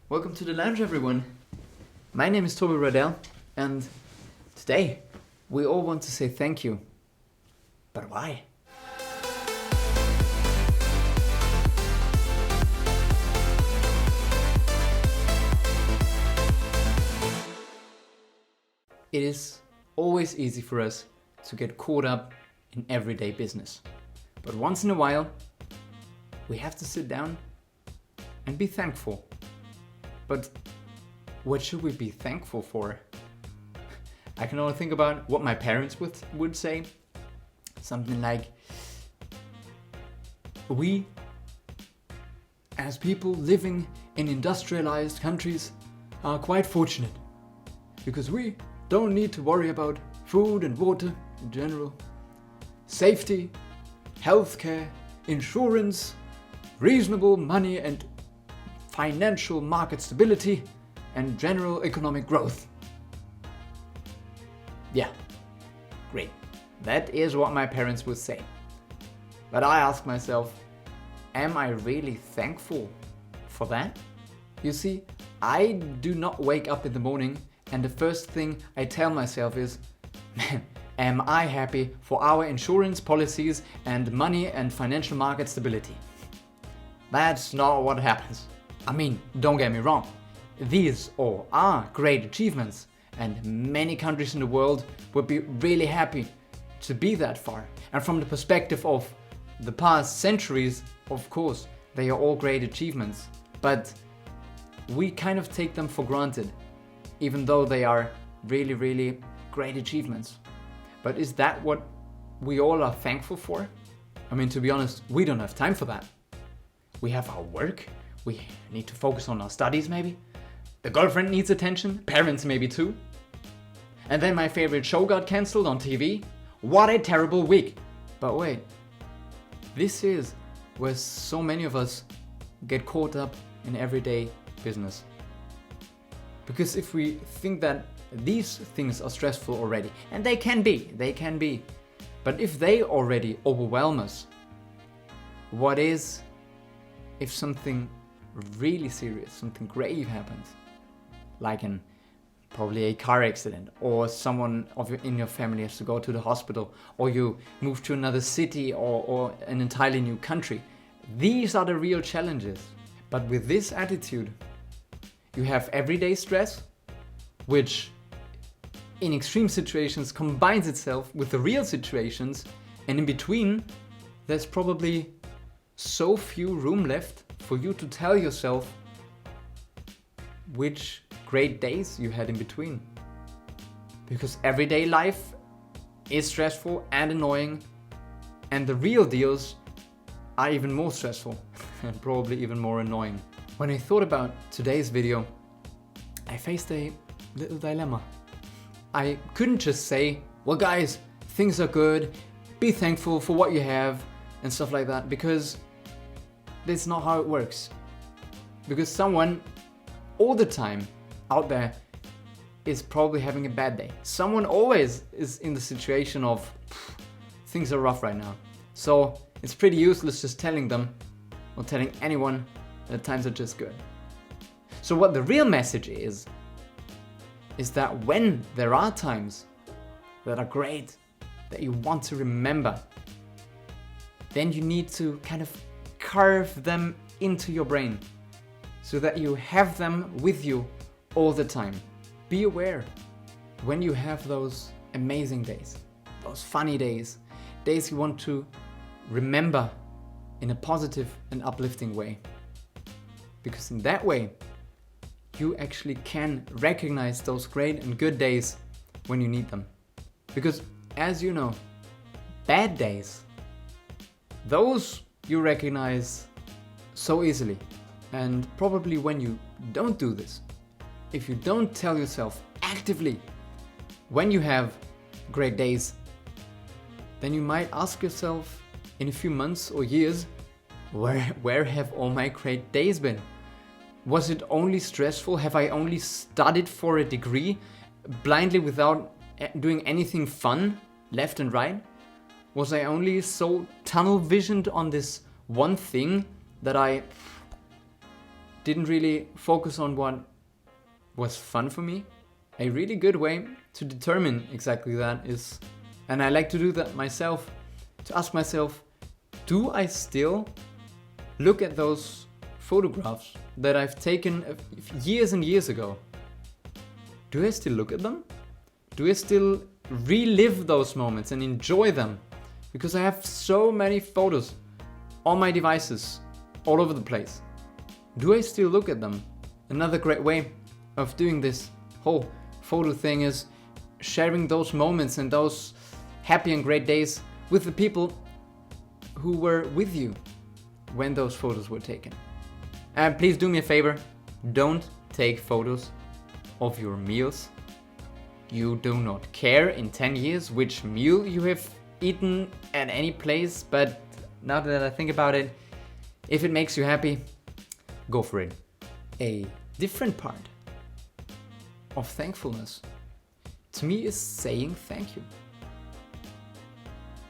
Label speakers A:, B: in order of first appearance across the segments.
A: Welcome to the lounge, everyone. My name is Toby Roydell, and today we all want to say thank you. But why? It is always easy for us to get caught up in everyday business. But once in a while, we have to sit down and be thankful. But what should we be thankful for? I can only think about what my parents would say. Something like, we, as people living in industrialized countries, are quite fortunate because we don't need to worry about food and water in general, safety, healthcare, insurance, reasonable money and financial market stability, and general economic growth. Yeah, great. That is what my parents would say. But I ask myself, am I really thankful for that? You see, I do not wake up in the morning and the first thing I tell myself is, man, am I happy for our insurance policies and money and financial market stability? That's not what happens. I mean, don't get me wrong. These all are great achievements, and many countries in the world would be really happy to be that far. And from the perspective of the past centuries, of course, they are all great achievements. But we kind of take them for granted, even though they are really, really great achievements. But is that what we all are thankful for? I mean, to be honest, we don't have time for that. We have our work. We need to focus on our studies maybe. The girlfriend needs attention, parents maybe too. And then my favorite show got cancelled on TV. What a terrible week. But wait, this is where so many of us get caught up in everyday business. Because if we think that these things are stressful already, and they can be, but if they already overwhelm us, what is if something really serious, something grave happens, like probably a car accident, or someone in your family has to go to the hospital, or you move to another city or an entirely new country. These are the real challenges. But with this attitude, you have everyday stress, which in extreme situations combines itself with the real situations, and in between, there's probably so few room left for you to tell yourself which great days you had in between. Because everyday life is stressful and annoying, and the real deals are even more stressful and probably even more annoying. When I thought about today's video, I faced a little dilemma. I couldn't just say, well guys, things are good, be thankful for what you have and stuff like that, because that's not how it works. Because someone all the time out there is probably having a bad day. Someone always is in the situation of things are rough right now. So it's pretty useless just telling them or telling anyone that times are just good. So what the real message is that when there are times that are great, that you want to remember, then you need to kind of carve them into your brain so that you have them with you all the time. Be aware when you have those amazing days, those funny days, days you want to remember in a positive and uplifting way. Because in that way, you actually can recognize those great and good days when you need them. Because as you know, bad days, those you recognize so easily. And probably when you don't do this, if you don't tell yourself actively when you have great days, then you might ask yourself in a few months or years, where have all my great days been? Was it only stressful? Have I only studied for a degree blindly without doing anything fun left and right? Was I only so tunnel visioned on this one thing that I didn't really focus on what was fun for me. A really good way to determine exactly that is, and I like to do that myself, to ask myself, do I still look at those photographs that I've taken years and years ago? Do I still look at them? Do I still relive those moments and enjoy them? Because I have so many photos on my devices all over the place. Do I still look at them? Another great way of doing this whole photo thing is sharing those moments and those happy and great days with the people who were with you when those photos were taken. And please do me a favor, don't take photos of your meals. You do not care in 10 years which meal you have eaten at any place, but now that I think about it, if it makes you happy, go for it. A different part of thankfulness to me is saying thank you.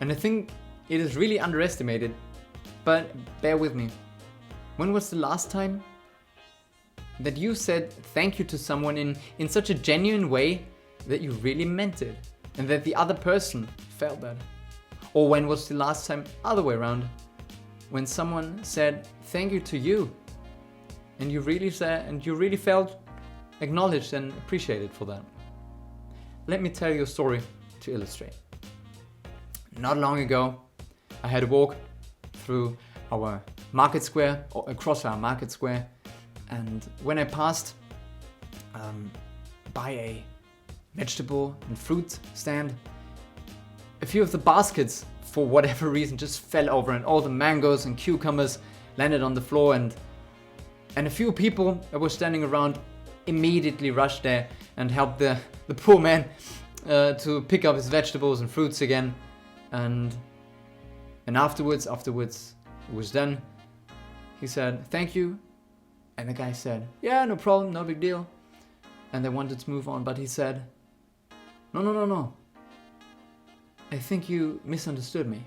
A: And I think it is really underestimated, but bear with me. When was the last time that you said thank you to someone in such a genuine way that you really meant it and that the other person felt that? Or when was the last time other way around, when someone said thank you to you and you really felt acknowledged and appreciated for that? Let me tell you a story to illustrate. Not long ago, I had a walk through our market square, or across our market square, and when I passed by a vegetable and fruit stand, a few of the baskets, for whatever reason, just fell over, and all the mangoes and cucumbers landed on the floor, and a few people that were standing around immediately rushed there and helped the poor man to pick up his vegetables and fruits again. And afterwards it was done, he said thank you, and the guy said, yeah, no problem, no big deal, and they wanted to move on, but he said, no, I think you misunderstood me.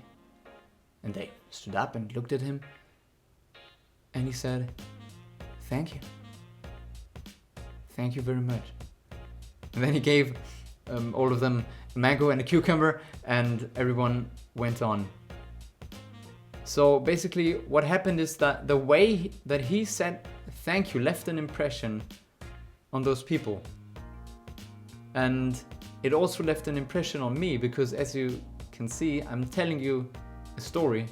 A: And they stood up and looked at him, and he said, thank you very much. And then he gave all of them a mango and a cucumber, and everyone went on. So basically what happened is that the way that he said thank you left an impression on those people. And it also left an impression on me, because as you can see, I'm telling you a story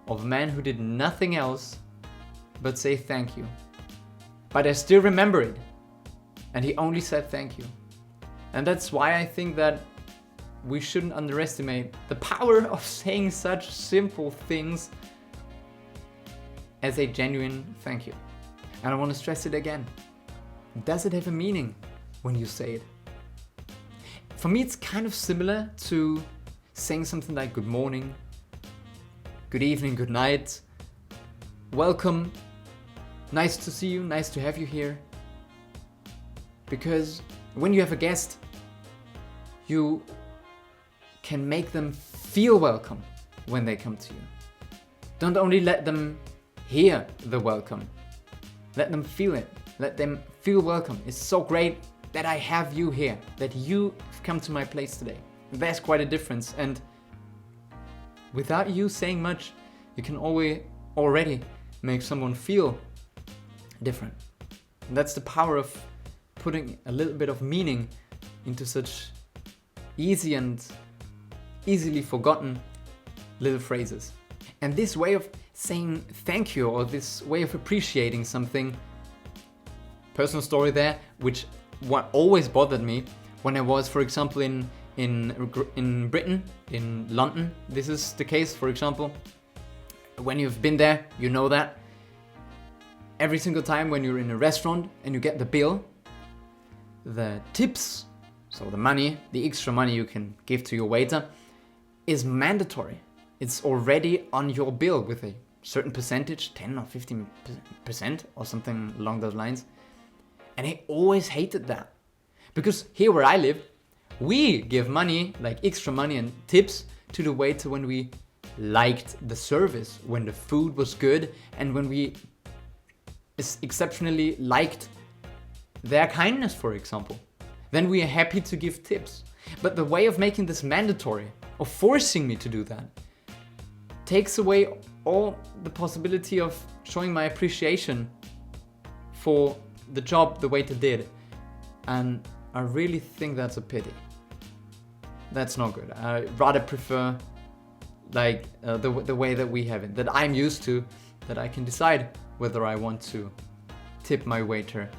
A: of a man who did nothing else but say thank you. But I still remember it, and he only said thank you. And that's why I think that we shouldn't underestimate the power of saying such simple things as a genuine thank you. And I want to stress it again. Does it have a meaning when you say it? For me, it's kind of similar to saying something like good morning, good evening, good night, welcome, nice to see you, nice to have you here. Because when you have a guest, you can make them feel welcome when they come to you. Don't only let them hear the welcome, let them feel it, let them feel welcome. It's so great that I have you here, that you have come to my place today. There's quite a difference, and without you saying much, you can already make someone feel different. And that's the power of putting a little bit of meaning into such easy and easily forgotten little phrases. And this way of saying thank you, or this way of appreciating something, personal story there, which what always bothered me when I was, for example, in Britain, in London. This is the case, for example. When you've been there, you know that every single time when you're in a restaurant and you get the bill, the tips, so the money, the extra money you can give to your waiter, is mandatory. It's already on your bill with a certain percentage, 10 or 15% or something along those lines. And I always hated that. Because here where I live, we give money, like extra money and tips, to the waiter when we liked the service, when the food was good, and when we exceptionally liked their kindness, for example, then we are happy to give tips. But the way of making this mandatory, or forcing me to do that, takes away all the possibility of showing my appreciation for the job the waiter did. And I really think that's a pity. That's not good. I rather prefer the way that we have it, that I'm used to, that I can decide whether I want to tip my waiter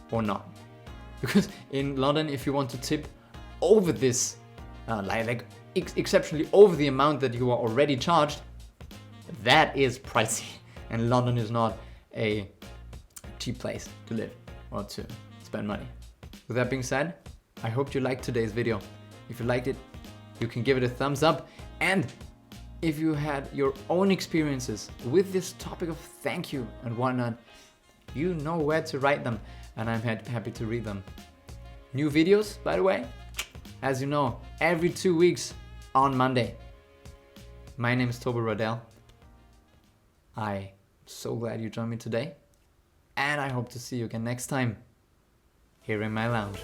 A: or not. Because in London, if you want to tip over this, exceptionally over the amount that you are already charged, that is pricey. And London is not a cheap place to live or to spend money. With that being said, I hope you liked today's video. If you liked it, you can give it a thumbs up. And if you had your own experiences with this topic of thank you and whatnot, you know where to write them, and I'm happy to read them. New videos, by the way, as you know, every 2 weeks on Monday. My name is Toby Roydell. I'm so glad you joined me today, and I hope to see you again next time here in my lounge.